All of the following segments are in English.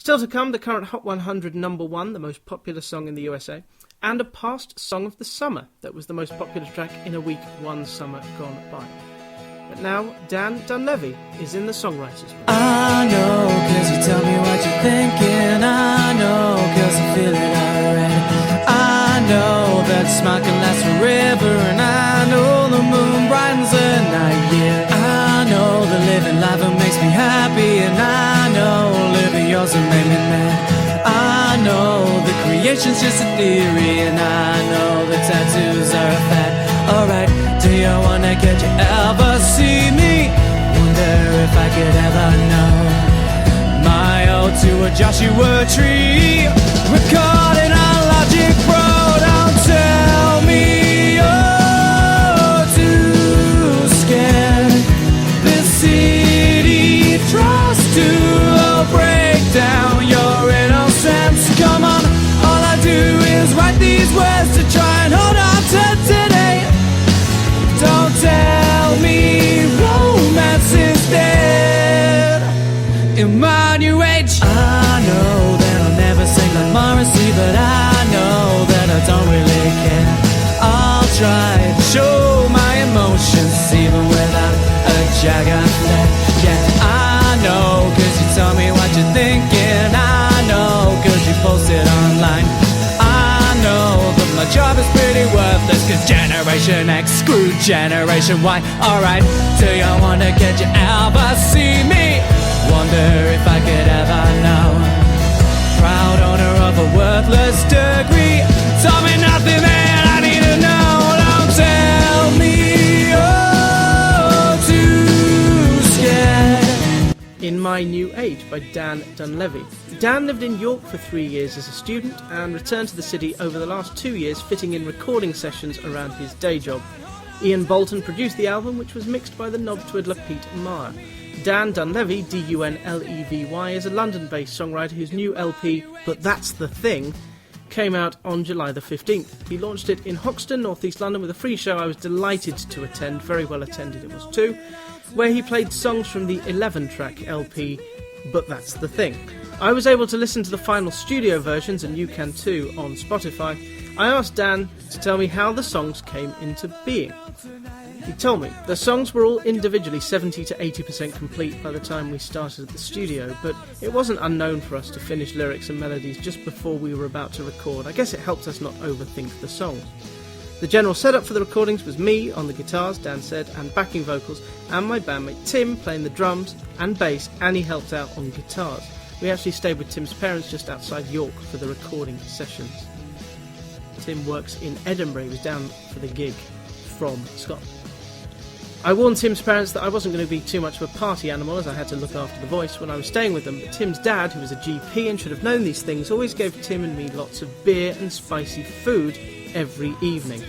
Still to come, the current Hot 100 #1, the most popular song in the USA, and a past Song of the Summer that was the most popular track in a week one summer gone by. But now, Dan Dunlevy is in the Songwriters Room. I know, cause you tell me what you're thinking. I know, cause I feel it already. I know that smile can last forever. And I know the moon brightens the night, yeah. I know that living life it makes me happy. And I know living yours will make me mad. I know that creation's just a theory. And I know that tattoos are a fad. Alright, do you wanna get you ever see me? Wonder if I could ever know my ode to a Joshua tree. Recording on Logic Pro. Don't tell me you're too scared. This city tries to break down your innocence. Come on, all I do is write these words to try and hold on to today. Don't tell me romance is dead. In my new age, I know that I'll never sing like Morrissey, but I know that I don't really care. I'll try to show my emotions even without a jagged flare. Yeah, I know, cause you tell me what you're thinking. I know, cause you post it online. I know that my job is pretty worthless, cause Generation X screwed Generation Y. Alright, do you wanna get you ever see me? Wonder if I could ever know. Proud owner of a worthless degree. Tell me nothing that I need to know. Don't tell me you're too scared. In My New Age by Dan Dunlevy. Dan lived in York for 3 years as a student and returned to the city over the last 2 years, fitting in recording sessions around his day job. Ian Bolton produced the album, which was mixed by the knob twiddler Pete Meyer. Dan Dunlevy, Dunlevy, is a London-based songwriter whose new LP, But That's the Thing, came out on July the 15th. He launched it in Hoxton, North East London, with a free show I was delighted to attend, very well attended it was too, where he played songs from the 11-track LP, But That's the Thing. I was able to listen to the final studio versions, and you can too, on Spotify. I asked Dan to tell me how the songs came into being. He told me the songs were all individually 70 to 80% complete by the time we started at the studio, but it wasn't unknown for us to finish lyrics and melodies just before we were about to record. I guess it helped us not overthink the songs. The general setup for the recordings was me on the guitars, Dan said, and backing vocals, and my bandmate Tim playing the drums and bass, and he helped out on guitars. We actually stayed with Tim's parents just outside York for the recording sessions. Tim works in Edinburgh. He was down for the gig from Scotland. I warned Tim's parents that I wasn't going to be too much of a party animal, as I had to look after the voice when I was staying with them, but Tim's dad, who was a GP and should have known these things, always gave Tim and me lots of beer and spicy food every evening.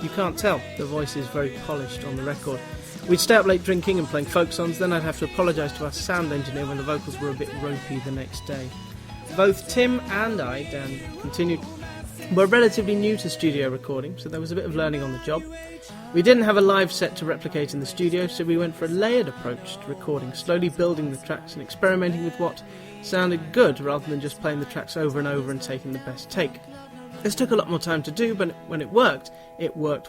You can't tell, the voice is very polished on the record. We'd stay up late drinking and playing folk songs, then I'd have to apologise to our sound engineer when the vocals were a bit ropey the next day. Both Tim and I, Dan continued, were relatively new to studio recording, so there was a bit of learning on the job. We didn't have a live set to replicate in the studio, so we went for a layered approach to recording, slowly building the tracks and experimenting with what sounded good rather than just playing the tracks over and over and taking the best take. This took a lot more time to do, but when it worked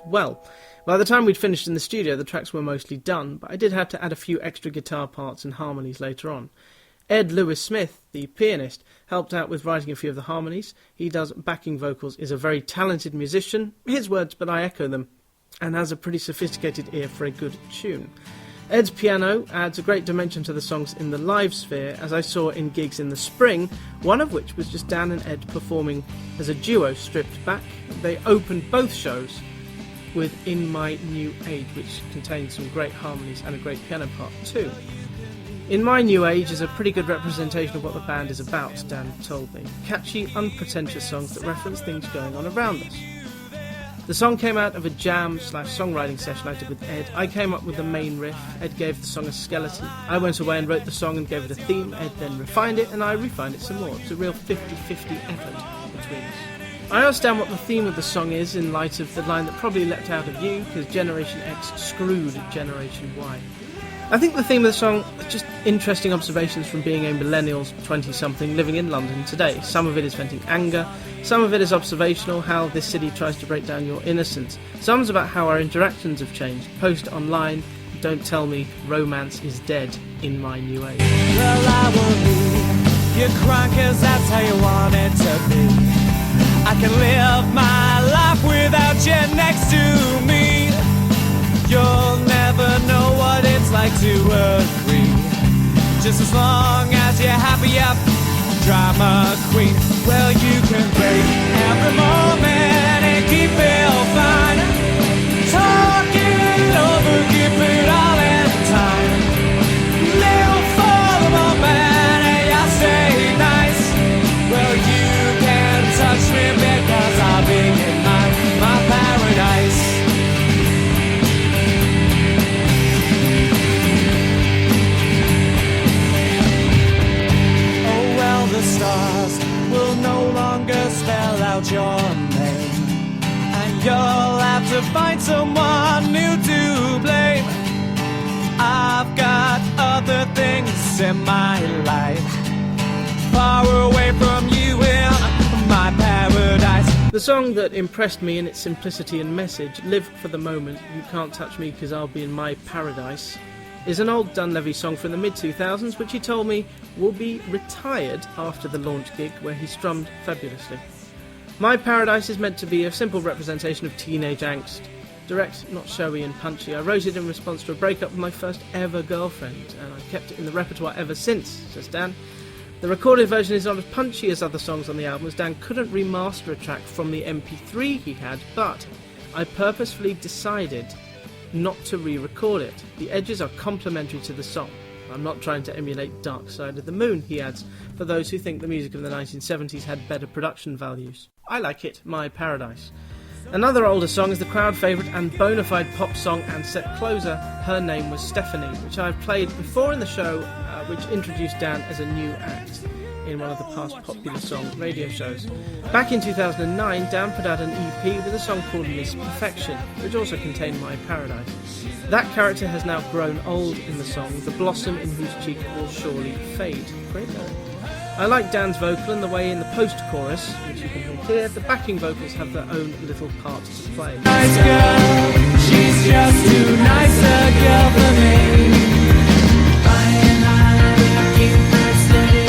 well. By the time we'd finished in the studio, the tracks were mostly done, but I did have to add a few extra guitar parts and harmonies later on. Ed Lewis Smith, the pianist, helped out with writing a few of the harmonies. He does backing vocals, is a very talented musician, his words but I echo them, and has a pretty sophisticated ear for a good tune. Ed's piano adds a great dimension to the songs in the live sphere, as I saw in gigs in the spring, one of which was just Dan and Ed performing as a duo stripped back. They opened both shows with In My New Age, which contains some great harmonies and a great piano part too. In My New Age is a pretty good representation of what the band is about, Dan told me. Catchy, unpretentious songs that reference things going on around us. The song came out of a jam/songwriting session I did with Ed. I came up with the main riff, Ed gave the song a skeleton. I went away and wrote the song and gave it a theme, Ed then refined it and I refined it some more. It's a real 50-50 effort between us. I asked Dan what the theme of the song is in light of the line that probably leapt out of you, because Generation X screwed Generation Y. I think the theme of the song is just interesting observations from being a millennial 20-something living in London today. Some of it is venting anger, some of it is observational, how this city tries to break down your innocence. Some's about how our interactions have changed. Post online, don't tell me romance is dead in my new age. Well, I will be your crown, 'cause that's how you want it to be. I can live my life without you next to me. You'll never know what it's like to agree. Just as long as you're happy, up, drama queen. Well, you can break every moment and keep it fine. Talk it over, keep it all in time. Live for the moment and you'll stay nice. Well, you can touch me because I'll be in my paradise. The stars will no longer spell out your name, and you'll have to find someone new to blame. I've got other things in my life, far away from you in my paradise. The song that impressed me in its simplicity and message, Live for the Moment, You Can't Touch Me 'Cause I'll Be in My Paradise, is an old Dunlevy song from the mid-2000s, which he told me will be retired after the launch gig, where he strummed fabulously. My Paradise is meant to be a simple representation of teenage angst. Direct, not showy and punchy. I wrote it in response to a breakup with my first ever girlfriend, and I've kept it in the repertoire ever since, says Dan. The recorded version is not as punchy as other songs on the album, as Dan couldn't remaster a track from the MP3 he had, but I purposefully decided not to re-record it. The edges are complementary to the song. I'm not trying to emulate Dark Side of the Moon, he adds, for those who think the music of the 1970s had better production values. I like it, My Paradise. Another older song is the crowd favourite and bona fide pop song and set closer, Her Name Was Stephanie, which I've played before in the show, which introduced Dan as a new act in one of the past popular song radio shows. Back in 2009, Dan put out an EP with a song called Miss Perfection, which also contained My Paradise. That character has now grown old in the song, the blossom in whose cheek will surely fade. Great lyric. I like Dan's vocal and the way in the post-chorus, which you can hear here, the backing vocals have their own little parts to play. Nice girl, she's just too nice a girl for me. I keep her steady.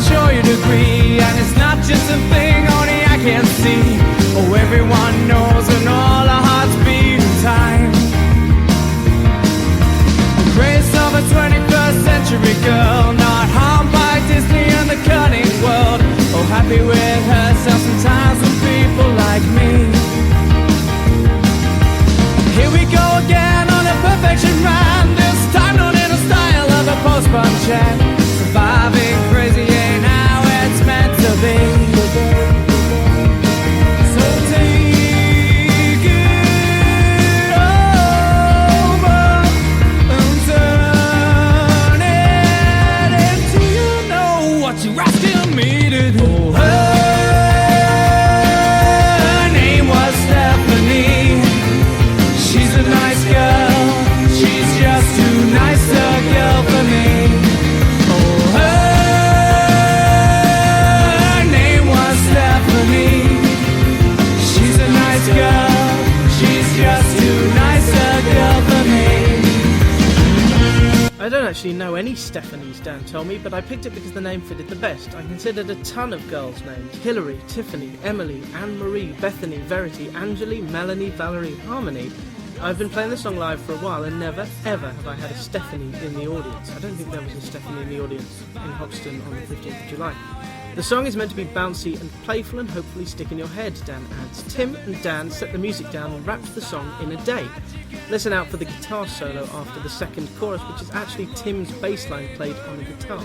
Sure you'd agree, and it's not just a thing only I can't see. Oh, everyone knows and all our hearts beat in time. The grace of a 21st century girl, not harmed by Disney and the cunning world. Oh, happy with herself sometimes with people like me. Here we go again on a perfection rhyme. This time not in a style of a post-punk chat. Surviving crazy ain't how it's meant to be. So take it over and turn it into you know what you're asking me to do. Her name was Stephanie. She's a nice girl. She's just too nice a girl for me. I don't actually know any Stephanies, Dan told me, but I picked it because the name fitted the best. I considered a ton of girls' names: Hilary, Tiffany, Emily, Anne-Marie, Bethany, Verity, Angeli, Melanie, Valerie, Harmony. I've been playing the song live for a while and never, ever have I had a Stephanie in the audience. I don't think there was a Stephanie in the audience in Hoxton on the 15th of July. The song is meant to be bouncy and playful and hopefully stick in your head, Dan adds. Tim and Dan set the music down and wrapped the song in a day. Listen out for the guitar solo after the second chorus, which is actually Tim's bass line played on the guitar.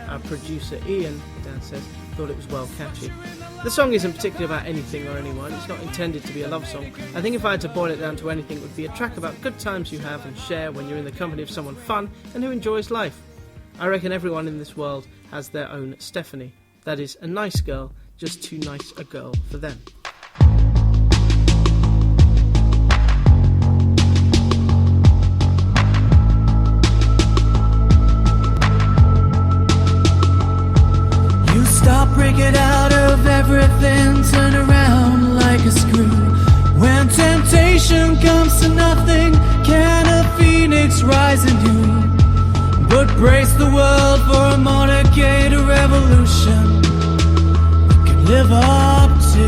Our producer Ian, Dan says, thought it was well catchy. The song isn't particularly about anything or anyone. It's not intended to be a love song. I think if I had to boil it down to anything, it would be a track about good times you have and share when you're in the company of someone fun and who enjoys life. I reckon everyone in this world has their own Stephanie. That is, a nice girl, just too nice a girl for them. Stop, break it out of everything, turn around like a screw. When temptation comes to nothing, can a phoenix rise anew? But brace the world for a motorcade, a revolution we can live up to.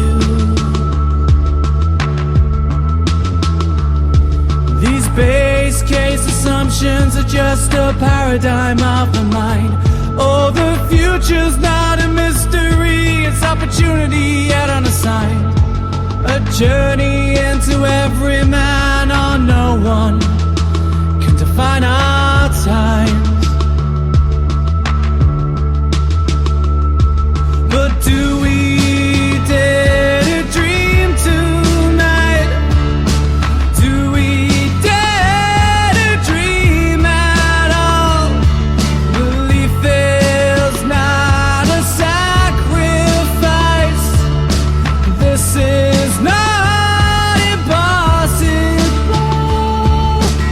These base case assumptions are just a paradigm of the mind. Oh, the future's not a mystery, it's opportunity yet unassigned. A journey into every man, or no one can define our times. But do we dare to dream tonight? Do we dare to dream at all? Belief is not a sacrifice. This is not impossible.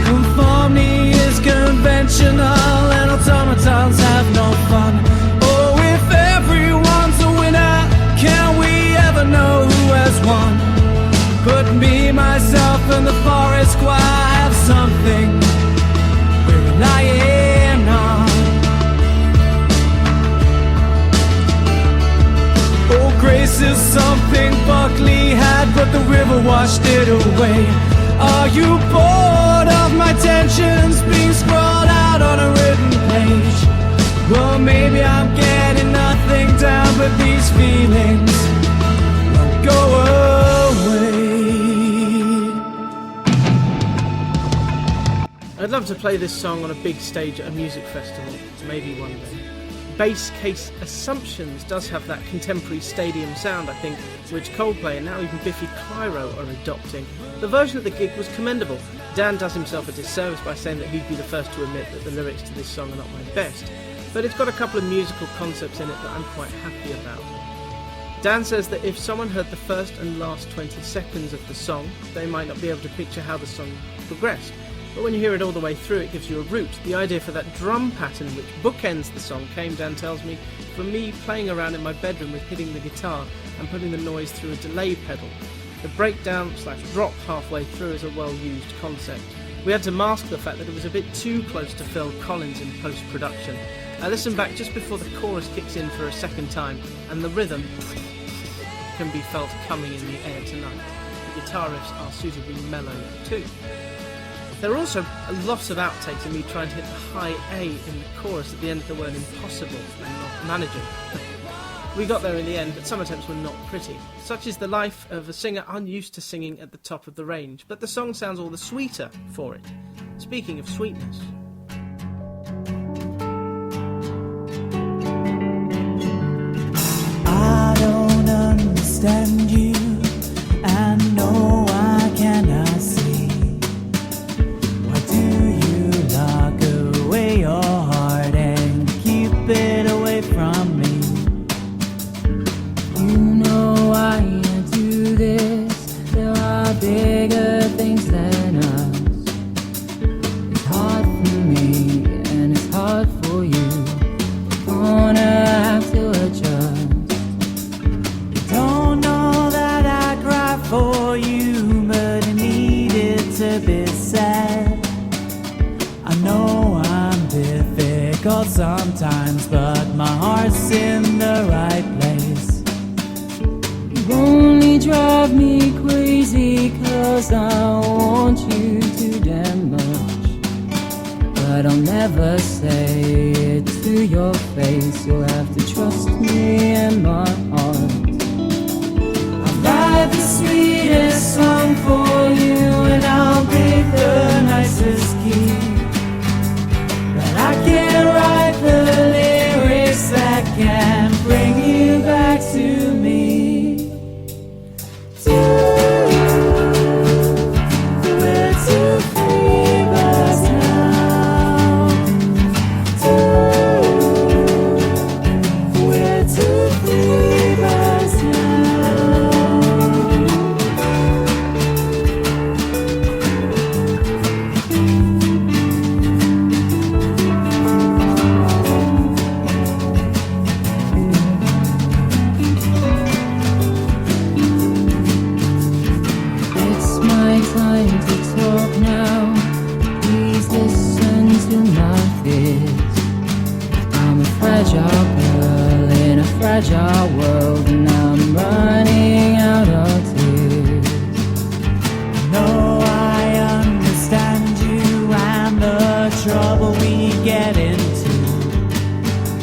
Conformity is conventional and automatons have no fun. Oh, if everyone's a winner, can we ever know who has won? But me, myself, and the forest squire have something we're relying on. Oh, grace is something Buckley had, but the river washed it away. Are you bored of my tensions being scrawled out on a written page? Well, maybe I'm getting nothing down, but these feelings won't go away. I'd love to play this song on a big stage at a music festival, maybe one day. Base Case Assumptions does have that contemporary stadium sound, I think, which Coldplay and now even Biffy Clyro are adopting. The version at the gig was commendable. Dan does himself a disservice by saying that he'd be the first to admit that the lyrics to this song are not my best, but it's got a couple of musical concepts in it that I'm quite happy about. Dan says that if someone heard the first and last 20 seconds of the song, they might not be able to picture how the song progressed. But when you hear it all the way through, it gives you a root. The idea for that drum pattern which bookends the song came, Dan tells me, from me playing around in my bedroom with hitting the guitar and putting the noise through a delay pedal. The breakdown/drop halfway through is a well-used concept. We had to mask the fact that it was a bit too close to Phil Collins in post-production. I listened back just before the chorus kicks in for a second time, and the rhythm can be felt coming in the air tonight. The guitar riffs are suitably mellow too. There are also a lot of outtakes of me trying to hit the high A in the chorus at the end of the word impossible and not managing. We got there in the end, but some attempts were not pretty. Such is the life of a singer unused to singing at the top of the range, but the song sounds all the sweeter for it. Speaking of sweetness. I don't understand you, and no, I cannot see. Why do you lock away your heart and keep it away from me? You know I can't do this. There are bigger things than us. It's hard for me and it's hard for you. Gonna have to adjust. You don't know that I cry for you, but it needed to be said. I know I'm difficult sometimes, but my heart's in the right place. You only drive me crazy 'cause I want you too damn much. But I'll never say it to your face. You'll have to trust me and my heart. I'll write the sweetest song for you, and I'll break the nicest key. But I can't write the lyrics that can bring you back to me. We're two free birds now. We're two free time to talk now. Please listen to my fears. I'm a fragile girl in a fragile world, and I'm running out of tears. No, I understand you and the trouble we get into,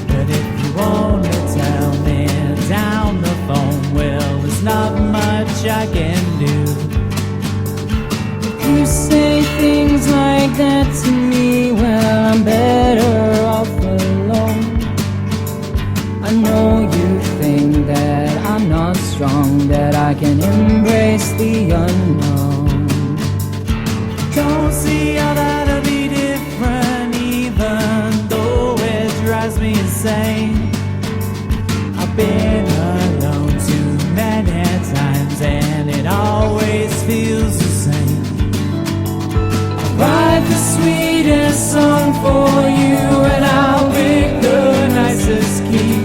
but if you wanna tell me down the phone, well, there's not much I can do. If you say things like that to me, well, I'm better off alone. I know you think that I'm not strong, that I can embrace the unknown. Don't see how that'll be different, even though it drives me insane. I've been alone too many times, and it always feels the same. I'll write the sweetest song for you, and I'll pick the nicest key.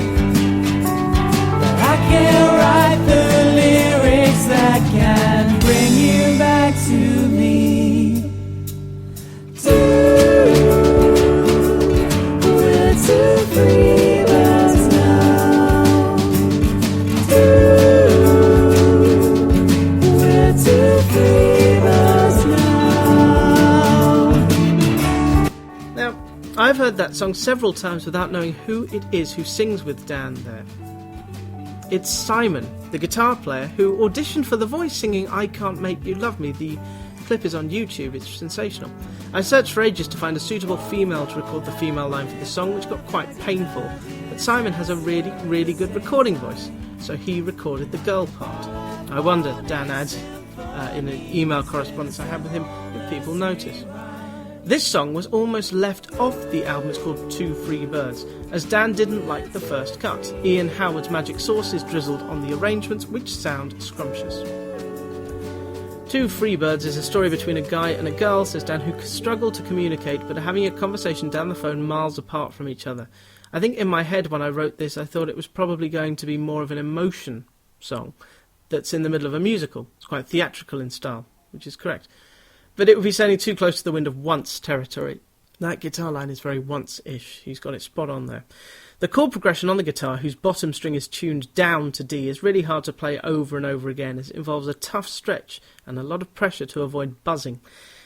But I can't write the lyrics that can bring you back to me. We're two free birds now. We're two free birds now. Now, I've heard that song several times without knowing who it is who sings with Dan there. It's Simon, the guitar player, who auditioned for The Voice singing I Can't Make You Love Me. The clip is on YouTube, it's sensational. I searched for ages to find a suitable female to record the female line for the song, which got quite painful, but Simon has a really, really good recording voice, so he recorded the girl part. I wonder, Dan adds, in an email correspondence I had with him, if people notice. This song was almost left off the album. It's called Two Free Birds, as Dan didn't like the first cut. Ian Howard's magic sauce is drizzled on the arrangements, which sound scrumptious. Two Free Birds is a story between a guy and a girl, says Dan, who struggle to communicate but are having a conversation down the phone miles apart from each other. I think in my head when I wrote this, I thought it was probably going to be more of an emotion song that's in the middle of a musical. It's quite theatrical in style, which is correct. But it would be sailing too close to the wind of Once territory. That guitar line is very Once-ish. He's got it spot on there. The chord progression on the guitar, whose bottom string is tuned down to D, is really hard to play over and over again, as it involves a tough stretch and a lot of pressure to avoid buzzing.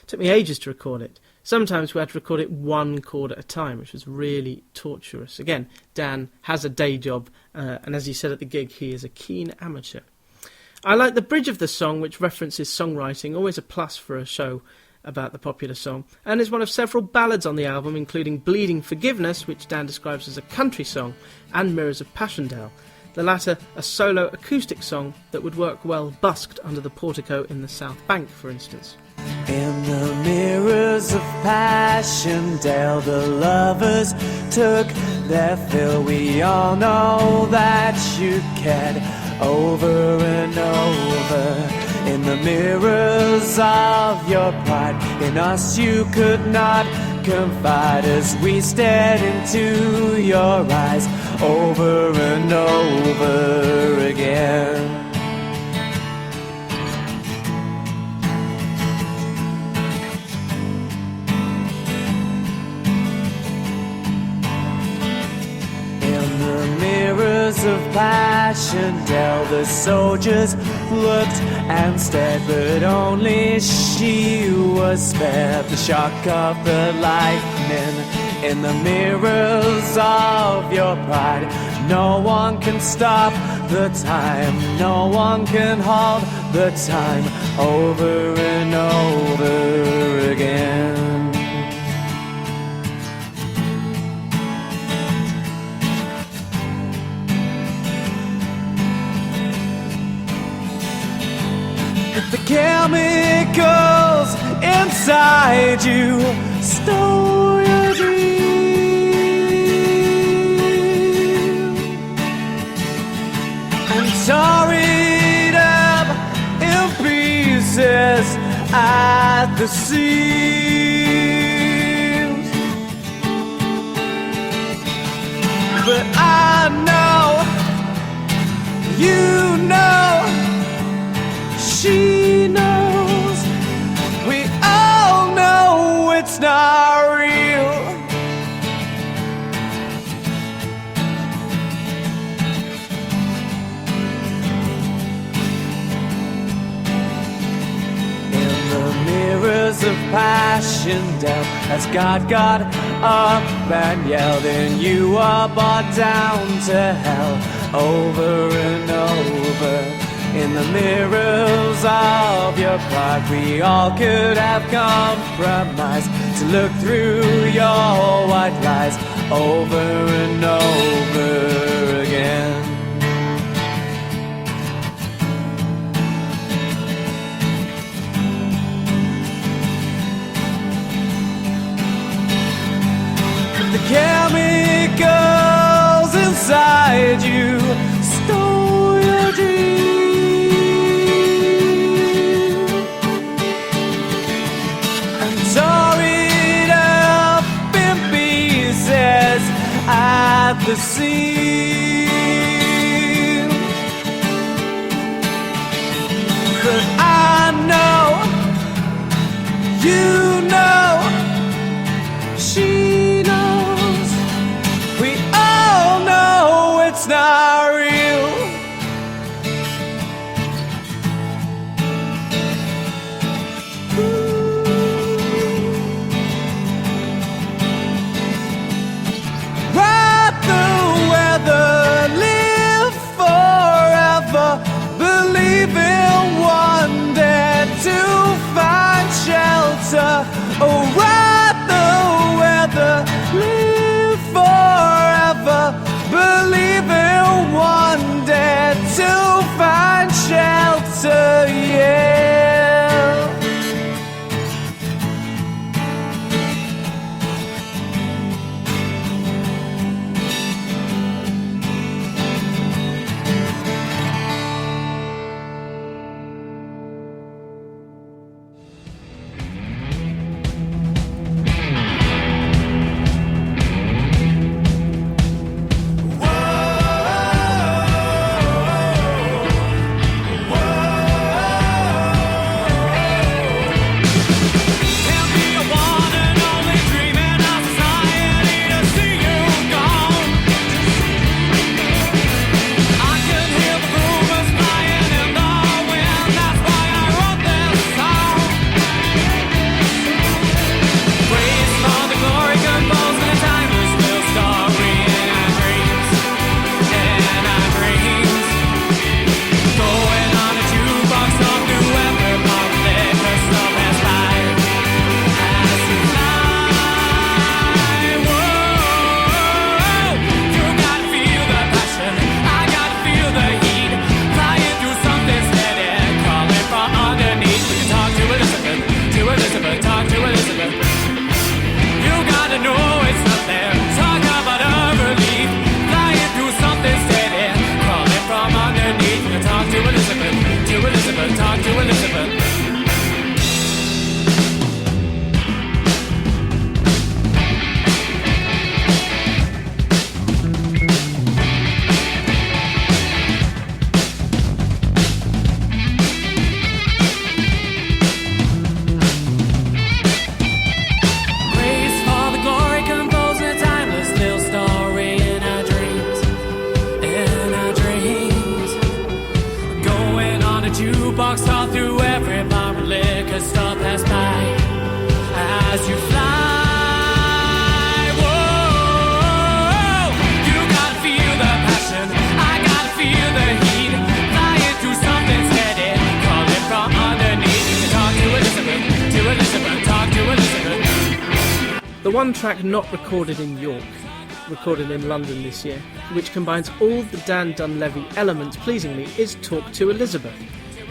It took me ages to record it. Sometimes we had to record it one chord at a time, which was really torturous. Again, Dan has a day job, and as he said at the gig, he is a keen amateur. I like the bridge of the song, which references songwriting, always a plus for a show about the popular song, and is one of several ballads on the album, including Bleeding Forgiveness, which Dan describes as a country song, and Mirrors of Passchendaele, the latter a solo acoustic song that would work well busked under the portico in the South Bank, for instance. In the mirrors of Passchendaele, the lovers took their fill. We all know that you cared over and over. In the mirrors of your pride, in us you could not confide, as we stared into your eyes over and over again. Of Passchendaele, the soldiers looked and stared, but only she was spared the shock of the lightning. In the mirrors of your pride, no one can stop the time, no one can halt the time over and over again. The chemicals inside you stole your dream and tore it up in pieces at the seams. But I know, you know, she knows not real. Mirrors of passion dealt as God got up and yelled, and you are brought down to hell over and over. In the mirrors of your pride, we all could have compromised to look through your white lies over and over again. The chemicals inside you stole your dream and tore it up in pieces at the seam. But I know, you know, she knows, we all know it's not real. Ride the weather, live forever, believe in one day to find shelter. Oh, ride the weather, live forever, believe in one day to find shelter, yeah. Jukebox all through every bar and liquor store pass by as you fly. Whoa, you gotta feel the passion, I gotta feel the heat, flying through something steady, calling from underneath. You can talk to Elizabeth, talk to Elizabeth. The one track not recorded in York, recorded in London this year, which combines all the Dan Dunlevy elements pleasingly, is Talk to Elizabeth.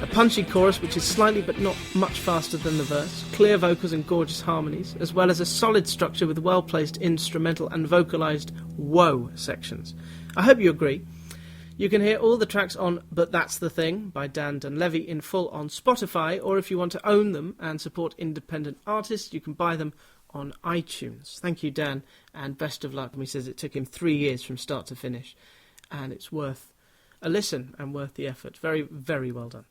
A punchy chorus which is slightly but not much faster than the verse, clear vocals and gorgeous harmonies, as well as a solid structure with well-placed instrumental and vocalised whoa sections. I hope you agree. You can hear all the tracks on But That's the Thing by Dan Dunlevy in full on Spotify, or if you want to own them and support independent artists, you can buy them on iTunes. Thank you, Dan, and best of luck. He says it took him 3 years from start to finish, and it's worth a listen and worth the effort. Very, very well done.